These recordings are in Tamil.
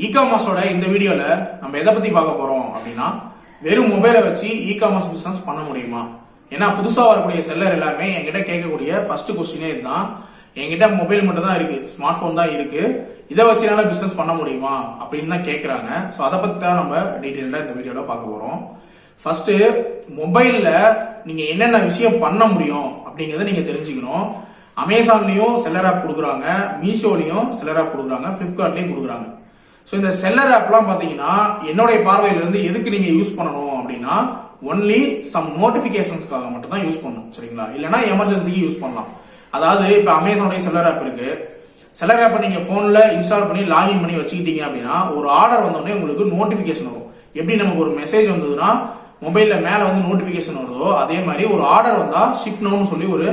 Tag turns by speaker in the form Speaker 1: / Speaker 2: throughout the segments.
Speaker 1: இகாமர்ஸோட இந்த வீடியோல நம்ம எதை பத்தி பார்க்க போறோம் அப்படின்னா, வெறும் மொபைலை வச்சு இகாமர்ஸ் பிசினஸ் பண்ண முடியுமா? ஏன்னா புதுசா வரக்கூடிய செல்லர் எல்லாமே என்கிட்ட கேட்கக்கூடிய ஃபர்ஸ்ட் கொஸ்டினே இதுதான். என்கிட்ட மொபைல் மட்டும் தான் இருக்கு, ஸ்மார்ட் போன் தான் இருக்கு, இதை வச்சு என்னால பிசினஸ் பண்ண முடியுமா அப்படின்னு தான் கேட்கறாங்க. ஸோ அதை பத்தி தான் நம்ம டீட்டெயிலா இந்த வீடியோல பார்க்க போறோம். ஃபர்ஸ்ட், மொபைல்ல நீங்க என்னென்ன விஷயம் பண்ண முடியும் அப்படிங்கறத நீங்க தெரிஞ்சுக்கணும். அமேசான்லயும் செல்லர் ஆப் கொடுக்குறாங்க, மீஷோலயும் செல்லர் ஆப் கொடுக்குறாங்க, பிளிப்கார்ட்லயும் கொடுக்குறாங்க. ஸோ இந்த செல்லர் ஆப்லாம் பாத்தீங்கன்னா என்னுடைய பார்வையில இருந்து எதுக்கு நீங்க யூஸ் பண்ணணும் அப்படின்னா, ஒன்லி சம் நோட்டிபிகேஷன்ஸ்க்காக மட்டும் தான் யூஸ் பண்ணணும், சரிங்களா? இல்லைன்னா எமர்ஜென்சிக்கு யூஸ் பண்ணலாம். அதாவது இப்ப அமேசானுடைய செல்லர் ஆப் இருக்கு. செல்லர் ஆப்பை நீங்க போன்ல இன்ஸ்டால் பண்ணி லாகின் பண்ணி வச்சுக்கிட்டீங்க அப்படின்னா, ஒரு ஆர்டர் வந்தோடனே உங்களுக்கு நோட்டிபிகேஷன் வரும். எப்படி நமக்கு ஒரு மெசேஜ் வந்ததுன்னா மொபைல்ல மேல வந்து நோட்டிபிகேஷன் வருதோ, அதே மாதிரி ஒரு ஆர்டர் வந்தா ஷிப் நவுன்னு சொல்லி ஒரு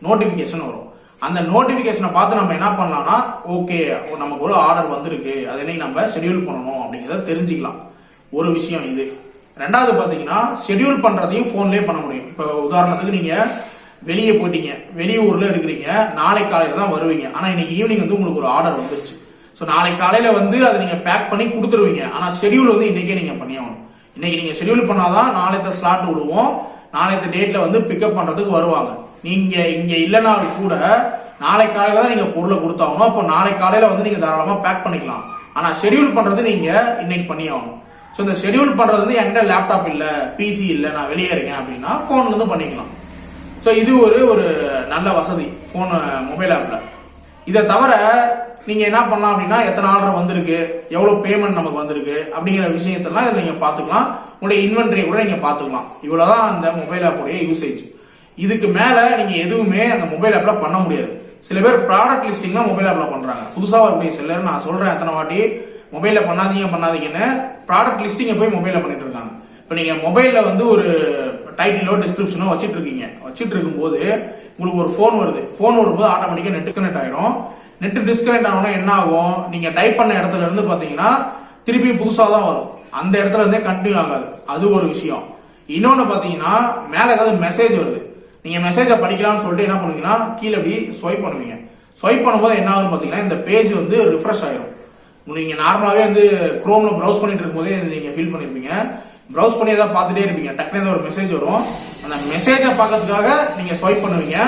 Speaker 1: நோட்டிபிகேஷன் வரும். அந்த நோட்டிபிகேஷனை பார்த்து நம்ம என்ன பண்ணலாம்னா, ஓகே நமக்கு ஒரு ஆர்டர் வந்திருக்கு, அதை இன்னைக்கு நம்ம ஷெட்யூல் பண்ணணும் அப்படிங்கிறத தெரிஞ்சுக்கலாம். ஒரு விஷயம் இது. ரெண்டாவது பாத்தீங்கன்னா, ஷெட்யூல் பண்றதையும் போன்லயே பண்ண முடியும். இப்ப உதாரணத்துக்கு நீங்க வெளியே போயிட்டீங்க, வெளியூர்ல இருக்கிறீங்க, நாளை காலையில தான் வருவீங்க, ஆனா இன்னைக்கு ஈவினிங் வந்து உங்களுக்கு ஒரு ஆர்டர் வந்துருச்சு. ஸோ நாளை காலையில வந்து அதை நீங்க பேக் பண்ணி கொடுத்துருவீங்க. ஆனா ஷெட்யூல் வந்து இன்னைக்கே நீங்க பண்ணி ஆகணும். இன்னைக்கு நீங்க ஷெட்யூல் பண்ணாதான் நாளைத்த ஸ்லாட் விடுவோம், நாளைத்த டேட்ல வந்து பிக்கப் பண்றதுக்கு வருவாங்க. நீங்க இங்க இல்லைனாலும் கூட நாளை காலையில தான் நீங்க பொருளை கொடுத்தாகணும். அப்போ நாளை காலையில வந்து நீங்க தாராளமா பேக் பண்ணிக்கலாம். ஆனா ஷெட்யூல் பண்றது நீங்க இன்னைக்கு பண்ணி ஆகணும். ஸோ இந்த ஷெட்யூல் பண்றது வந்து என்கிட்ட லேப்டாப் இல்ல, பிசி இல்ல, நான் வெளியே இருக்கேன் அப்படின்னா போன்ல இருந்து பண்ணிக்கலாம். ஸோ இது ஒரு நல்ல வசதி போன் மொபைல் ஆப்ல. இதை தவிர நீங்க என்ன பண்ணலாம் அப்படின்னா, எத்தனை ஆர்டர் வந்திருக்கு, எவ்வளவு பேமெண்ட் நமக்கு வந்திருக்கு அப்படிங்கிற விஷயத்தெல்லாம் இதை நீங்க பாத்துக்கலாம். உங்களுடைய இன்வென்டரி கூட நீங்க பாத்துக்கலாம். இவ்வளவுதான் அந்த மொபைல் ஆப்புடைய யூசேஜ். இதுக்கு மேல நீங்க எதுவுமே அந்த மொபைல் ஆப்ல பண்ண முடியாது. சில பேர் ப்ராடக்ட் லிஸ்டிங்லாம் மொபைல் ஆப்ல பண்றாங்க. புதுசா வரக்கூடிய செல்லர் நான் சொல்றேன் எத்தனை வாட்டி, மொபைல்ல பண்ணாதீங்கன்னு ப்ராடக்ட் லிஸ்டிங்க போய் மொபைல்ல பண்ணிட்டு இருக்காங்க. இப்ப நீங்க மொபைல்ல வந்து ஒரு டைட்டிலோ டிஸ்கிரிப்ஷனோ வச்சிட்டு இருக்கீங்க. வச்சிட்டு இருக்கும்போது உங்களுக்கு ஒரு போன் வருது. போன் வரும்போது ஆட்டோமேட்டிக்கா நெட் டிஸ்கனெக்ட் ஆயிரும். நெட் டிஸ்கனெக்ட் ஆனோம்னா என்ன ஆகும், நீங்க டைப் பண்ண இடத்துல இருந்து பாத்தீங்கன்னா திருப்பி புதுசா தான் வரும். அந்த இடத்துல இருந்தே கண்டினியூ ஆகாது. அது ஒரு விஷயம். இன்னொன்னு பாத்தீங்கன்னா, மேல ஏதாவது மெசேஜ் வருது, நீங்க மெசேஜை படிக்கலாம்னு சொல்லிட்டு என்ன பண்ணுவீங்கன்னா, கீழே அப்படி ஸ்வைப் பண்ணுவீங்க. ஸ்வைப் பண்ணும்போது என்ன ஆகும்னு பாத்தீங்கன்னா, இந்த பேஜ் வந்து ரிஃப்ரெஷ் ஆயிரும். நீங்க நார்மலாவே வந்து குரோம்ல ப்ரௌஸ் பண்ணிட்டு இருக்கும் போதே நீங்க ஃபீல் பண்ணிருப்பீங்க. ப்ரௌஸ் பண்ணி ஏதாவது பார்த்துட்டே இருப்பீங்க, டக்குனு ஏதாவது ஒரு மெசேஜ் வரும். அந்த மெசேஜை பார்க்கறதுக்காக நீங்க ஸ்வைப் பண்ணுவீங்க.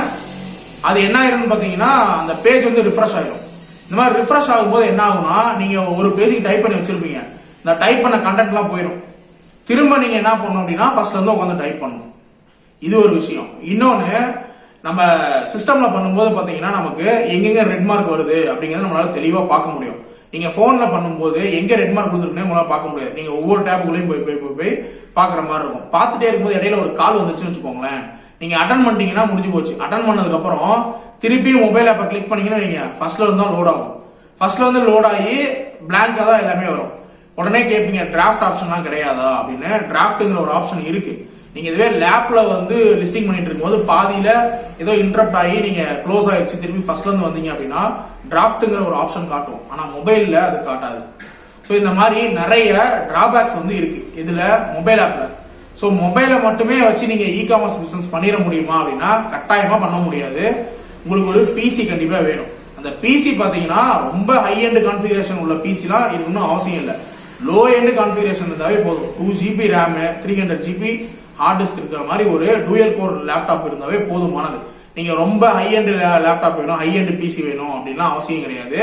Speaker 1: அது என்ன ஆயிரும்னு பாத்தீங்கன்னா, அந்த பேஜ் வந்து ரிஃப்ரெஷ் ஆயிரும். இந்த மாதிரி ரிஃப்ரெஷ் ஆகும்போது என்ன ஆகும்னா, நீங்க ஒரு பேஜுக்கு டைப் பண்ணி வச்சிருப்பீங்க, இந்த டைப் பண்ண கண்டென்ட் எல்லாம் போயிடும். திரும்ப நீங்க என்ன பண்ணணும் அப்படின்னா, ஃபர்ஸ்ட்ல இருந்து உட்காந்து டைப் பண்ணணும். இது ஒரு விஷயம். இன்னொன்னு, நம்ம சிஸ்டம்ல பண்ணும்போது பாத்தீங்கன்னா நமக்கு எங்கெங்க ரெட் மார்க் வருது அப்படிங்கறத நம்மளால தெளிவா பார்க்க முடியும். நீங்க போன்ல பண்ணும்போது எங்க ரெட் மார்க் கொடுத்துருக்குன்னு உங்களால பார்க்க முடியாது. நீங்க ஒவ்வொரு டேப்புக்குள்ளேயும் போய் பாக்குற மாதிரி இருக்கும். பார்த்துட்டே இருக்கும்போது இடையில ஒரு கால் வந்துச்சுன்னு வச்சுக்கோங்களேன், நீங்க அட்டன் பண்ணிட்டீங்கன்னா முடிஞ்சு போச்சு. அட்டன் பண்ணதுக்கு அப்புறம் திருப்பி மொபைல் ஆப்பை கிளிக் பண்ணீங்கன்னு வைங்க, ஃபர்ஸ்ட்ல இருந்து தான் லோட் ஆகும். ஃபர்ஸ்ட்ல வந்து லோட் ஆகி பிளாங்கா தான் எல்லாமே வரும். உடனே கேட்பீங்க, டிராஃப்ட் ஆப்ஷன்லாம் கிடையாதா அப்படின்னு. டிராஃப்ட்ங்கிற ஒரு ஆப்ஷன் இருக்கு. நீங்க இதுவே லேப்ல வந்து லிஸ்டிங் பண்ணிட்டு இருக்கும்போது பாதியில ஏதோ இன்டரப்ட் ஆகி நீங்க க்ளோஸ் ஆயிடுச்சு, திருப்பி ஃபர்ஸ்ட்ல இருந்து வந்தீங்க அப்படின்னா டிராஃப்ட்ங்கிற ஒரு ஆப்ஷன் காட்டும். ஆனா மொபைல்ல அது காட்டாது. ஸோ இந்த மாதிரி நிறைய டிராபேக்ஸ் வந்து இருக்கு இதுல மொபைல் ஆப்ல. ஸோ மொபைலை மட்டுமே வச்சு நீங்க இகாமர்ஸ் பிசினஸ் பண்ணிட முடியுமா அப்படின்னா கட்டாயமா பண்ண முடியாது. உங்களுக்கு ஒரு பிசி கண்டிப்பா வேணும். அந்த பிசி பாத்தீங்கன்னா ரொம்ப ஹை எண்ட் கான்ஃபிகரேஷன் உள்ள பிசிலாம் இருக்கணும்னு அவசியம் இல்லை. லோ எண்ட் கான்ஃபிகரேஷன் இருந்தாவே போதும். 2GB RAM, 300GB hard disk இருக்கிற மாதிரி ஒரு டூயல் கோர் லேப்டாப் இருந்தாவே போதுமானது. நீங்க ரொம்ப ஹை எண்ட் லேப்டாப் வேணும், ஹை எண்ட் பிசி வேணும் அப்படின்னா அவசியம் கிடையாது.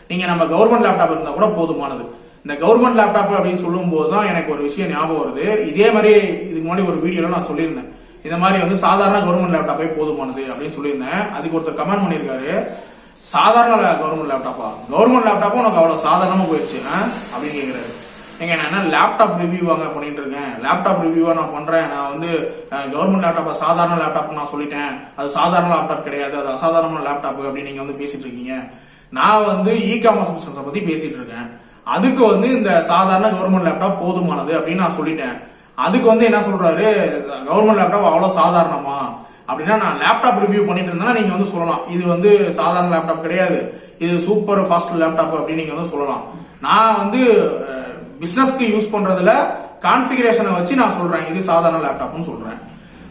Speaker 1: நீங்க நம்ம கவர்மெண்ட் லேப்டாப் இருந்தா கூட போதுமானது. இந்த கவர்மெண்ட் லேப்டாப் அப்படின்னு சொல்லும் போதுதான் எனக்கு ஒரு விஷயம் ஞாபகம் வருது. இதே மாதிரி இதுக்கு முன்னாடி ஒரு வீடியோல நான் சொல்லியிருந்தேன், இந்த மாதிரி வந்து சாதாரண கவர்மெண்ட் லேப்டாப்பே போதுமானது அப்படின்னு சொல்லியிருந்தேன். அதுக்கு ஒருத்தர் கமெண்ட் பண்ணிருக்காரு, சாதாரண கவர்மெண்ட் லேப்டாப்பா, கவர்மெண்ட் லேப்டாப்பும் உனக்கு அவ்வளவு சாதாரணமா போயிடுச்சு அப்படின்னு கேக்குறாரு. நீங்க நான் என்ன லேப்டாப் ரிவ்யூ வாங்க பண்ணிட்டு இருக்கேன், லேப்டாப் ரிவ்யூவா நான் பண்றேன், நான் வந்து கவர்மெண்ட் லேப்டாப் சாதாரண லேப்டாப் நான் சொல்லிட்டேன், அது சாதாரண லேப்டாப் கிடையாது, அது அசாதாரண லேப்டாப் அப்படின்னு நீங்க வந்து பேசிட்டு இருக்கீங்க. நான் வந்து இகாமர்ஸ் பிசினஸ் பத்தி பேசிட்டு இருக்கேன். அதுக்கு வந்து இந்த சாதாரண கவர்மெண்ட் லேப்டாப் போதுமானது அப்படின்னு நான் சொல்லிட்டேன். அதுக்கு வந்து என்ன சொல்றாரு, கவர்மெண்ட் லேப்டாப் அவ்வளவு சாதாரணமா அப்படின்னா, நான் லேப்டாப் ரிவ்யூ பண்ணிட்டு இருந்தா நீங்க வந்து சொல்லலாம், இது வந்து சாதாரண லேப்டாப் கிடையாது, இது சூப்பர் ஃபாஸ்ட் லேப்டாப் அப்படின்னு நீங்க வந்து சொல்லலாம். நான் வந்து பிசினஸ்க்கு யூஸ் பண்றதுல கான்ஃபிகரேஷனை வச்சு நான் சொல்றேன் இது சாதாரண லேப்டாப்னு சொல்றேன்.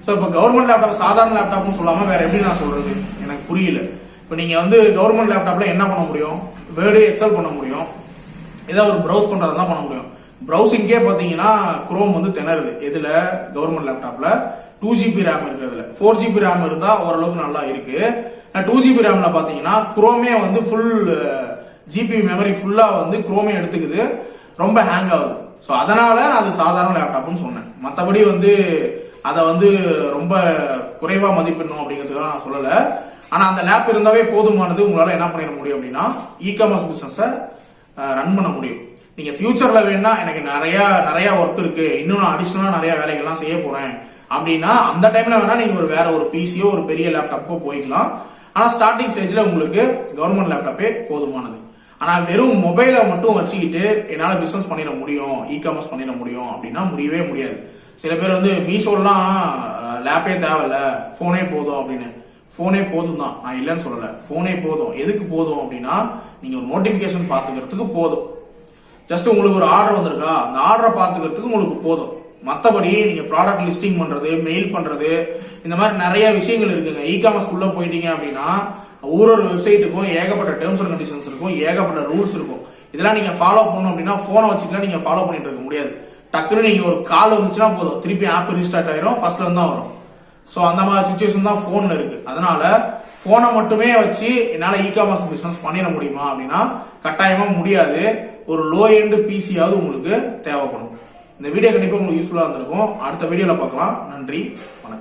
Speaker 1: ஸோ இப்போ கவர்மெண்ட் லேப்டாப் சாதாரண லேப்டாப்னு சொல்லாம வேற எப்படி நான் சொல்றது எனக்கு புரியல. இப்போ நீங்க வந்து கவர்மெண்ட் லேப்டாப்ல என்ன பண்ண முடியும், வேர்டு எக்ஸல் பண்ண முடியும், ஏதாவது ஒரு ப்ரௌஸ் பண்றதா தான் பண்ண முடியும். ப்ரௌசிங்கே பாத்தீங்கன்னா குரோம் வந்து திணறுது. எதுல? கவர்மெண்ட் லேப்டாப்ல 2GB ரேம் இருக்கிறதுல. 4GB ரேம் இருந்தா ஓரளவுக்கு நல்லா இருக்கு. 2GB ரேம்ல பாத்தீங்கன்னா குரோமே வந்து ஃபுல் ஜிபி மெமரி ஃபுல்லா வந்து குரோமே எடுத்துக்குது, ரொம்ப ஹேங் ஆகுது. ஸோ அதனால நான் அது சாதாரண லேப்டாப்னு சொன்னேன். மற்றபடி வந்து அதை வந்து ரொம்ப குறைவா மதிப்பிடணும் அப்படிங்கிறதுக்காக நான் சொல்லலை. ஆனா அந்த லேப் இருந்தாவே போதுமானது. உங்களால என்ன பண்ணிட முடியும் அப்படின்னா இ-காமர்ஸ் பிசினஸை ரன் பண்ண முடியும். நீங்க ஃபியூச்சர்ல வேணா எனக்கு நிறைய ஒர்க் இருக்கு, இன்னும் நான் அடிஷனலா நிறைய வேலைகள்லாம் செய்ய போறேன் அப்படின்னா அந்த டைம்ல வேணா நீங்க வேற ஒரு பிசியோ ஒரு பெரிய லேப்டாப்போ போய்க்கலாம். ஆனா ஸ்டார்டிங் ஸ்டேஜ்ல உங்களுக்கு கவர்மெண்ட் லேப்டாப்பே போதுமானது. ஆனா வெறும் மொபைலை மட்டும் வச்சுக்கிட்டு என்னால பிசினஸ் பண்ணிட முடியும், இ-காமர்ஸ் பண்ணிட முடியும் அப்படின்னா முடியவே முடியாது. சில பேர் வந்து மீஷோலாம் லேப்பே தேவையில்ல, போனே போதும் அப்படின்னு. போனே போதும் தான், நான் இல்லைன்னு சொல்லல. போனே போதும். எதுக்கு போதும் அப்படின்னா நீங்க ஒரு நோட்டிபிகேஷன் பாத்துக்கிறதுக்கு போதும். ஜஸ்ட் உங்களுக்கு ஒரு ஆர்டர் வந்திருக்கா, அந்த ஆர்டரை பாத்துக்கிறதுக்கு உங்களுக்கு போதும். மற்றபடி நீங்க ப்ராடக்ட் லிஸ்டிங் பண்றது, மெயில் பண்றது, இந்த மாதிரி நிறைய விஷயங்கள் இருக்குங்க. இ-காமர்ஸ் உள்ள போயிட்டீங்க அப்படின்னா ஒரு வெப்சைட்டுக்கும் ஏகப்பட்ட டேர்ம்ஸ் அண்ட் கண்டிஷன்ஸ் இருக்கும், ஏகப்பட்ட ரூல்ஸ் இருக்கும். இதெல்லாம் நீங்க ஃபாலோ பண்ணணும் அப்படின்னா போனை வச்சுக்கலாம் நீங்க ஃபாலோ பண்ணிட்டு இருக்க முடியாது. டக்குன்னு நீங்க ஒரு கால் வந்துச்சுன்னா போதும், திருப்பி ஆப் ரீஸ்டார்ட் ஆயிரும், ஃபர்ஸ்ட்ல இருந்து தான் வரும். ஸோ அந்த மாதிரி சுச்சுவேஷன் தான் போன்ல இருக்கு. அதனால போனை மட்டுமே வச்சு என்னால இ-காமர்ஸ் பிசினஸ் பண்ணிட முடியுமா அப்படின்னா கட்டாயமா முடியாது. ஒரு லோ எண்ட் பிசியாவது உங்களுக்கு தேவைப்படும். இந்த வீடியோ கண்டிப்பா உங்களுக்கு யூஸ்ஃபுல்லா இருந்திருக்கும். அடுத்த வீடியோல பார்க்கலாம். நன்றி, வணக்கம்.